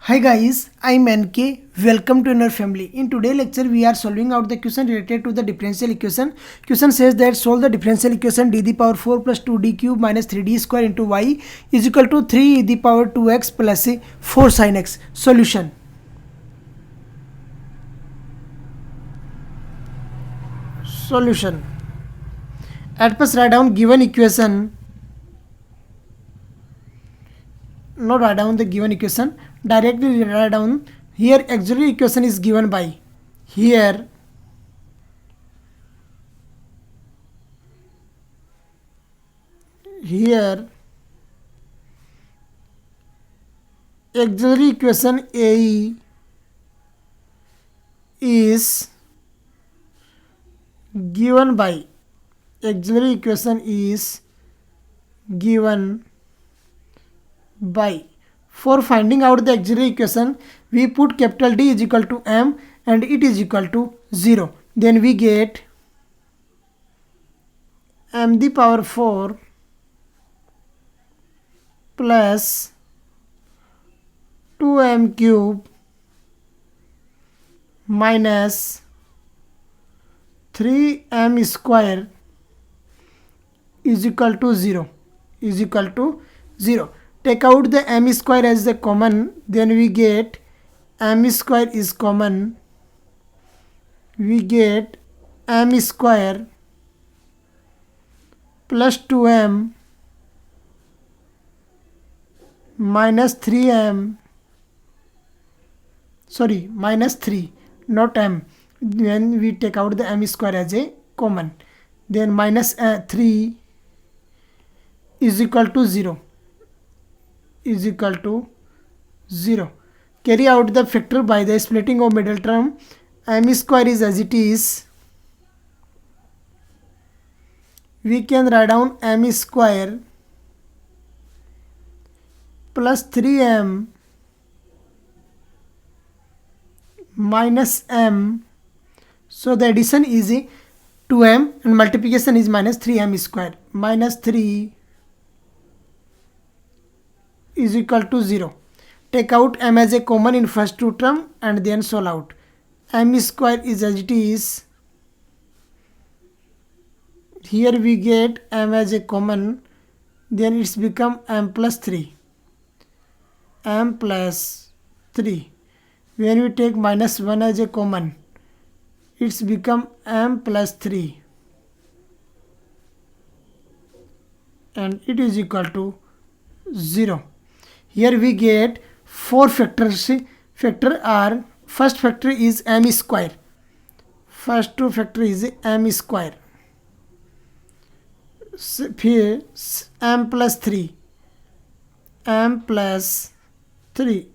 Hi guys, I'm NK. Welcome to our family. In today's lecture, we are solving out the question related to the differential equation. Question says that solve the differential equation d to the power 4 plus 2d cube minus 3d square into y is equal to 3 to the power 2x plus 4 sin x. Solution. Solution. At first write down given equation. Not write down the given equation. Directly write down here auxiliary equation is given by here auxiliary equation AE is given by auxiliary equation is given by. For finding out the auxiliary equation, we put capital D is equal to M and it is equal to 0. Then we get M the power 4 plus 2M cube minus 3M square is equal to 0. Take out the M square as the common, then we get M square is common. We get M square plus 2M minus 3M, minus 3, not M. When we take out the M square as a common, then minus 3 is equal to 0. Carry out the factor by the splitting of middle term. M square is as it is. We can write down M square plus 3M minus M. So the addition is 2M and multiplication is minus 3M square. Minus 3 is equal to 0. Take out M as a common in first two term and then solve out. M square is as it is. Here we get M as a common, then it's become M plus 3. M plus 3. When we take minus 1 as a common, it's become M plus 3 and it is equal to 0. Here we get 4 factors. Factor are, first factor is M square. First two factor is M square. Here M plus 3. M plus 3.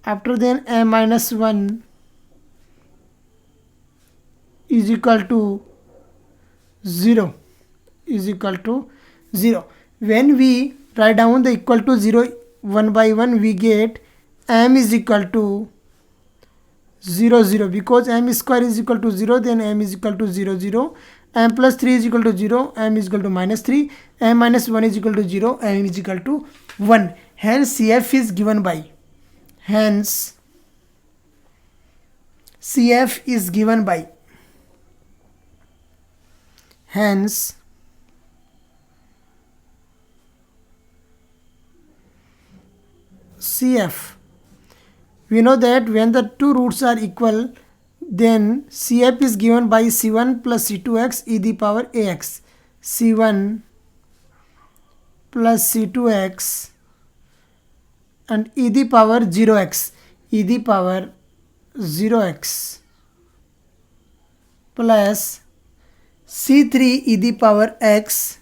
After then M minus 1 is equal to 0. When we write down the equal to 0 one by one, we get M is equal to 0 because M square is equal to 0, then M is equal to 0. M plus 3 is equal to 0, M is equal to minus 3, M minus 1 is equal to 0, M is equal to 1. Hence CF is given by. Hence CF. We know that when the two roots are equal, then CF is given by C1 plus C2x e the power ax. C1 plus C2x and e the power 0x. Plus C3 e the power x.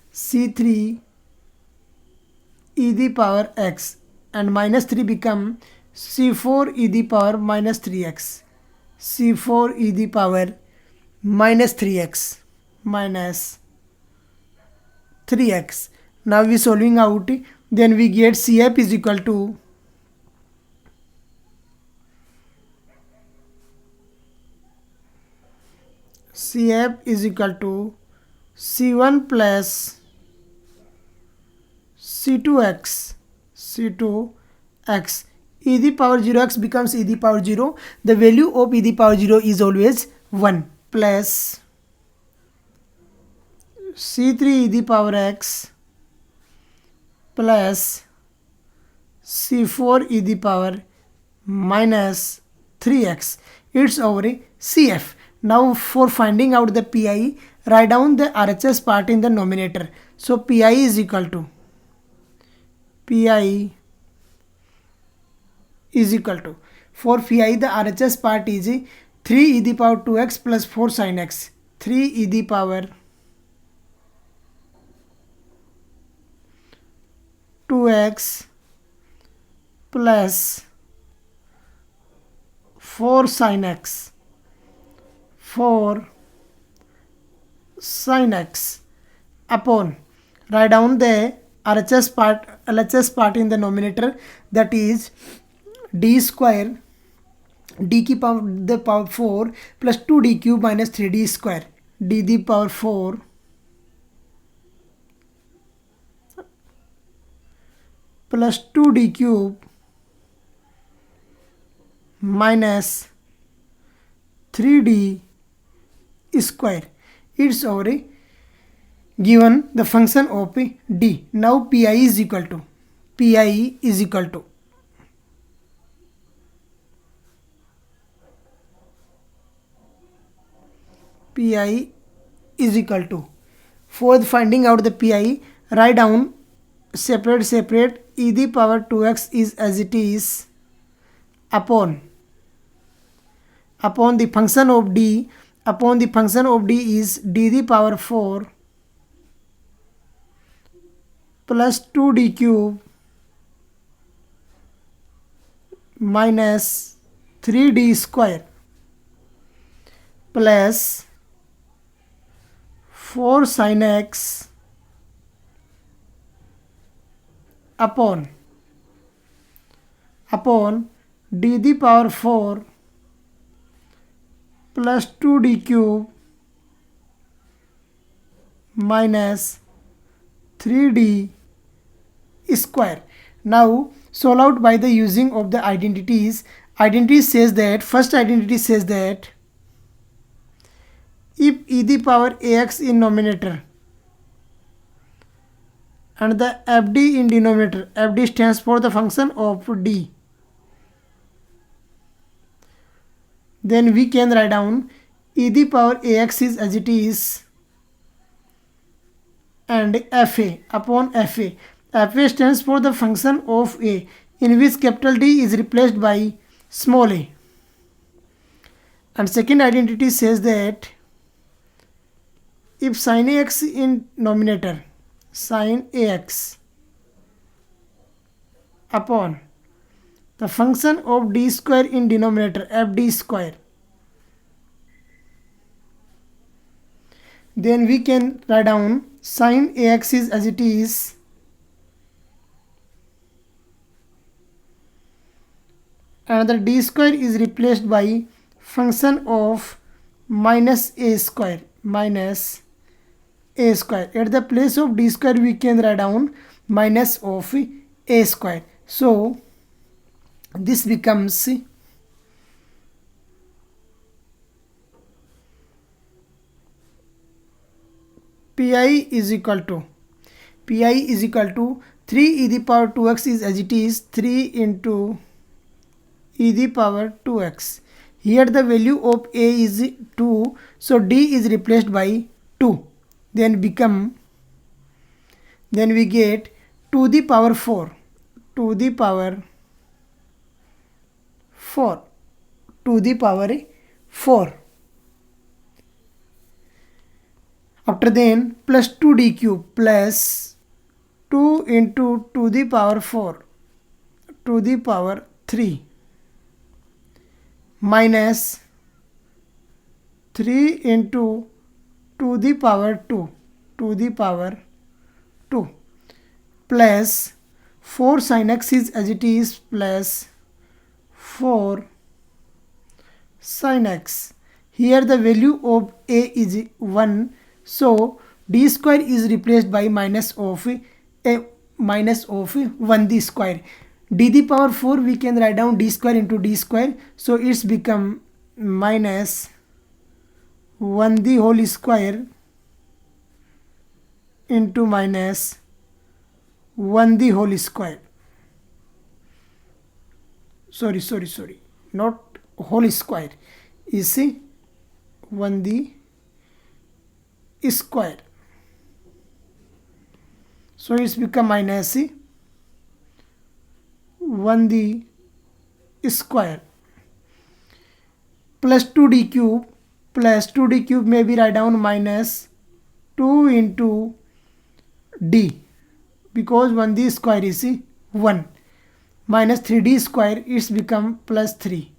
And minus 3 become C4 e the power minus 3x. Now we solving out, then we get CF is equal to C1 plus C2x e the power 0x becomes e the power 0. The value of e the power 0 is always 1 plus c3 e the power x plus c4 e the power minus 3x. It's our CF. Now for finding out the PI, write down the RHS part in the numerator. So PI is equal to for PI the RHS part is 3 e the power 2x plus 4 sin x. 3 e the power 2x plus 4 sin x. 4 sin x upon, write down the LHS part in the numerator, that is d square d की power the power 4 plus 2d cube minus 3d square d the power 4 plus 2d cube minus 3d square. It's our given the function of d. Now pi is equal to pi is equal to for finding out the pi, write down separate e the power 2x is as it is upon the function of d. Upon the function of d is d the power 4 plus 2d cube minus 3d square plus 4 sin x upon d the power 4 plus 2d cube minus 3d square. Now solve out by the using of the identities. First identity says that if e the power ax in numerator and the fd in denominator, fd stands for the function of d, then we can write down e the power ax is as it is and fa upon fa. Fa stands for the function of a, in which capital D is replaced by small a. And second identity says that if sin ax in numerator, sin ax upon the function of d square in denominator, fd square, then we can write down sin ax is as it is and the d square is replaced by function of minus a square. At the place of d square we can write down minus of a square. So this becomes pi is equal to 3 e the power 2x is as it is 3 into e the power 2x. Here the value of a is 2, so d is replaced by 2. Then we get 2 the power 4 to the power 4 to the power 4. After then plus 2d cube plus 2 into 2 the power 4 to the power 3 minus 3 into 2 the power 2 to the power 2 plus 4 sin x is as it is plus 4 sin x. Here the value of a is 1, so d square is replaced by minus of 1 the square. d the power 4 we can write down d square into d square, so it's become minus 1 the whole square into minus 1 the whole square. Sorry, not whole square, is 1 the square, so it's become minus 1 the square plus 2d cube may be write down minus 2 into d, because 1 the square is 1, minus 3d square, it's become plus 3.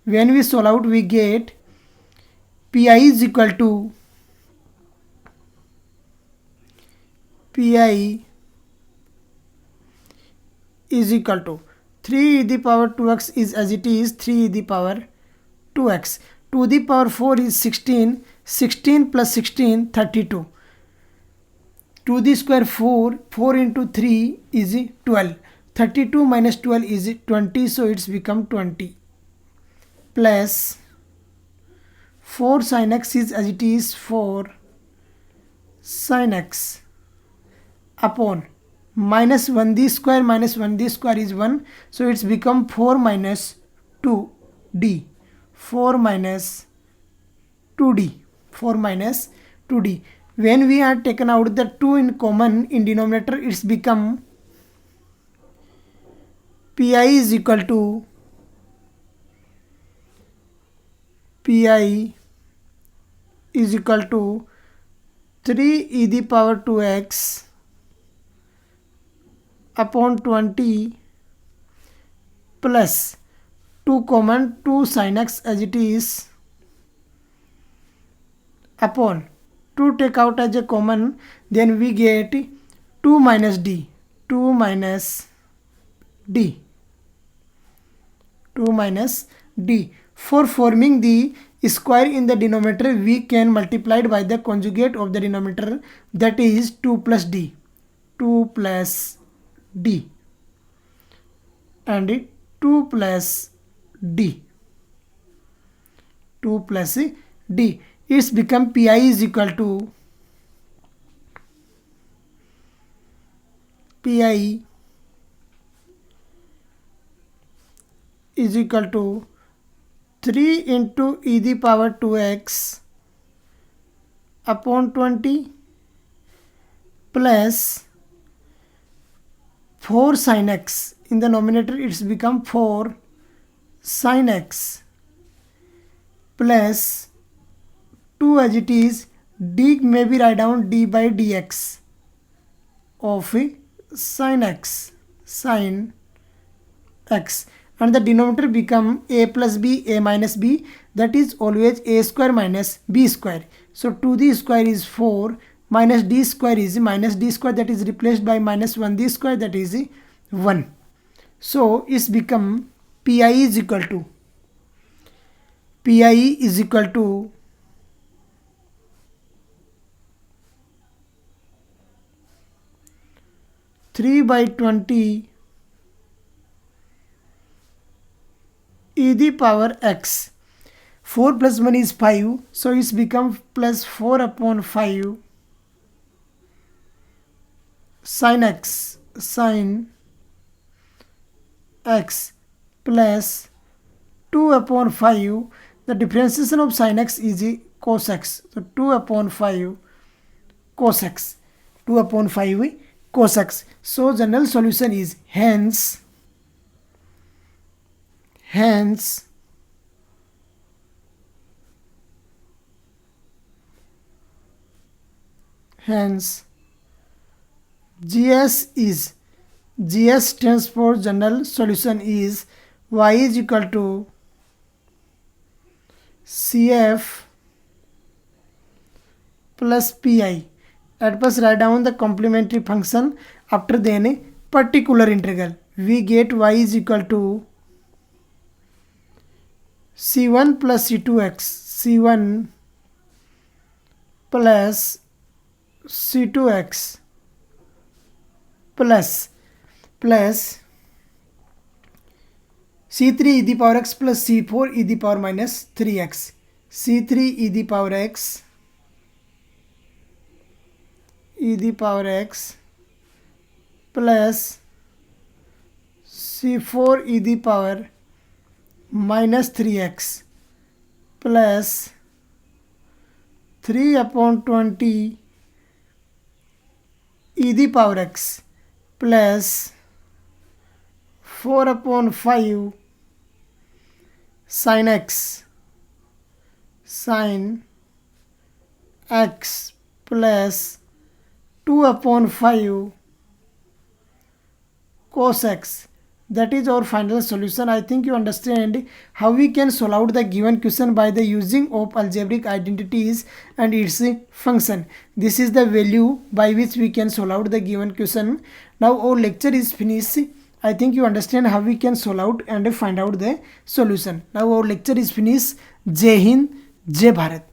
When we solve out, we get pi is equal to 3 e the power 2x is as it is 3 e the power 2x. 2 the power 4 is 16 plus 16 32. 2 the square 4 into 3 is 12. 32 minus 12 is 20, so it's become 20 plus 4 sin x is as it is 4 sin x upon minus 1 the square minus 1 the square is 1, so it's become 4 minus 2d. 4 minus 2d. When we are taken out the 2 in common in denominator, it's become pi is equal to 3 e the power 2x upon 20 plus 2 common 2 sin x as it is upon 2 take out as a common, then we get 2 minus d. For forming the square in the denominator, we can multiply it by the conjugate of the denominator, that is 2 plus d and 2 plus d. It's become pi is equal to 3 into e the power 2x upon 20 plus 4 sin x. In the numerator, it's become 4 sin x plus 2 as it is, d may be write down d by dx of sin x, and the denominator become a plus b, a minus b, that is always a square minus b square. So 2d square is 4 minus d square is minus d square, that is replaced by minus 1d square, that is 1. So it's become pi is equal to 3 by 20 e the power x. 4 plus 1 is 5, so it's become plus 4 upon 5 sin x plus 2 upon 5. The differentiation of sin x is cos x, so 2 upon 5 cos x. So general solution is hence GS stands for general solution is y is equal to CF plus pi. At first write down the complementary function, after then a particular integral. We get y is equal to C1 plus C2x, C1 plus C2x plus plus c3 e the power x plus c4 e the power minus 3x. c3 e the power x plus c4 e the power minus 3x plus 3/20 e the power x plus 4/5 sin x plus 2/5 cos x. That is our final solution. I think you understand how we can solve out the given question by the using of algebraic identities and its function. This is the value by which we can solve out the given question. Now our lecture is finished. I think you understand how we can solve out and find out the solution. Now our lecture is finished. Jai Hind, Jai Bharat.